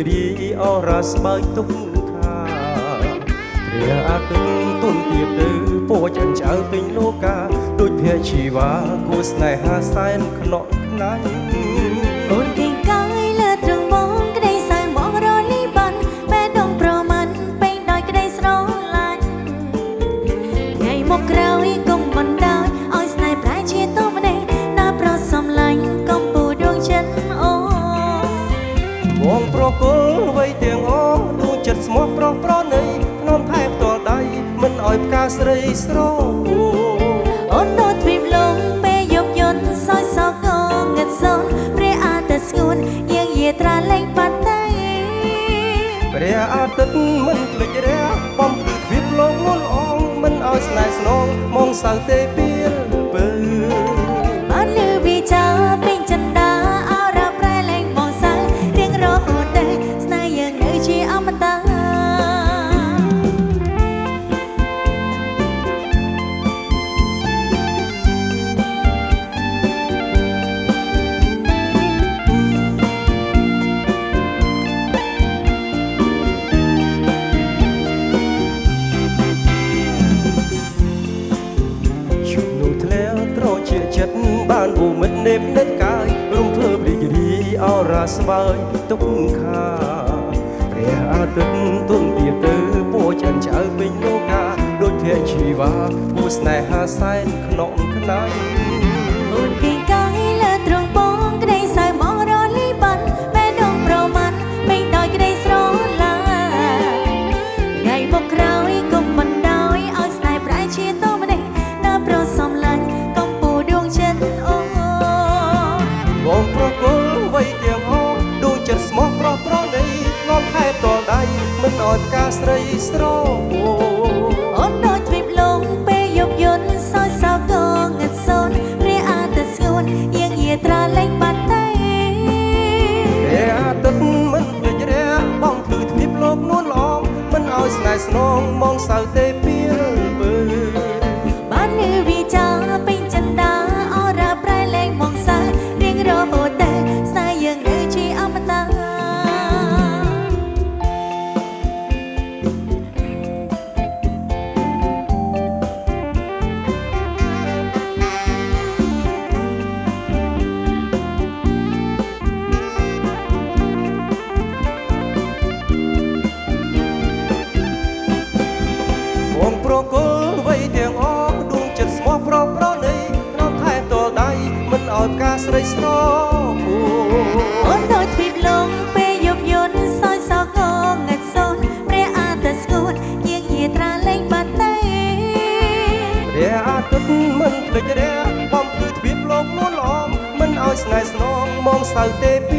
រីអរ៉ាស្បើយទុកខាព្រះអាទិត្យទុនទៀតទៅពូចអញ្ចៅពេញលោកាដូចភ័ក្រជីវ៉ាគូស្នេហាសែនខ្នក់ខ្នាញ់អូនគេកាយលើត្រង់បងក្តីសែនបងរលីបានបែដងប្រមាណពេញដោយក្តីស្រឡាញ់ថ្ងៃមកក្រោយកុំបណ្ដោយឲ្យស្នេហ៍ប្រែជាតម្ដេចណាប្រសំឡាញ់កុំពូដួងចិត្តអូបងប្រគល់វ័យទាំងអស់ដួងចិត្តស្មោះប្រោះប្រណីភ្នំផែផ្ទាល់ដៃមិនឲ្យផ្កាស្រីស្រពោអូនដូចទ្វីបលងពេលយប់យន្តសោយសោកងងឹតសូនព្រះអាទិត្យស្ងួនយើងយាត្រាលេងបាត់តែព្រះអាទិត្យមិនភ្លេចរះបំភ្លឺទ្វីបលោកងល់អងមិនឲ្យស្នេហ៍ស្នងមកសៅទេពៀលពើបានលឺវិចាពេញចិន្តាអរ៉ាប្រែលេងបងសៅរៀងរហូតតែស្នេហ៍យើងនៅជាអមតាបានអូមិតនេបនិតកាយរំភើបរីករាយអរ៉ាស្បើយទុកខាព្រះអាទិត្យទុនទៀតទៅពូចអញ្ចៅពេញលោកាដូចភ័ក្រជីវ៉ាគូស្នេហាសែនខ្នក់ខ្នាញ់អូនគេកាយលើត្រង់បងក្តីសៅបងរលីបានបែដងប្រមាណពេញដោយក្តីស្រឡាញ់ថ្ងៃមកក្រោយកុំបណ្ដោយឲ្យស្នេហ៍ប្រែជាតម្ដេចណាប្រសំឡាញ់បងប្រគល់វ័យទាំងអស់ដួងចិត្តស្មោះប្រោះប្រណីលំខែតដៃមិនឲ្យផ្កាស្រីស្រពោអូនដូចទ្វីបលងពេលយប់យន្តសោយសោកងងឹតសូនព្រះអាទិត្យស្ងួនយើងយាត្រាលេងបាត់តែព្រះអាទិត្យមិនភ្លេចរះបងភ្លឺទ្វីបលោកនួនល្អមិនឲ្យស្នេហ៍ស្នងមកសៅទេពៀលពើបានលឺវិចាពេញចិន្តាអរ៉ាប្រែលេងបងសៅរៀងរហូតតែស្នេហ៍យើងនៅជាអមតាបងប្រគល់វ័យទាំងអស់ដួងចិត្តស្មោះប្រោះប្រណីរំថែតដៃមិនឲ្យផ្កាស្រីស្រពោអូនដូចទ្វីបលងពេលយប់យន្តសោយសោកងងឹតសូនព្រះអាទិត្យស្ងួនយើងយាត្រាលេងបាត់តែព្រះអាទិត្យមិនភ្លេចរះបំភ្លឺទ្វីបលោកនួនល្អមិនឲ្យស្នេហ៍ស្នងមកសៅទេព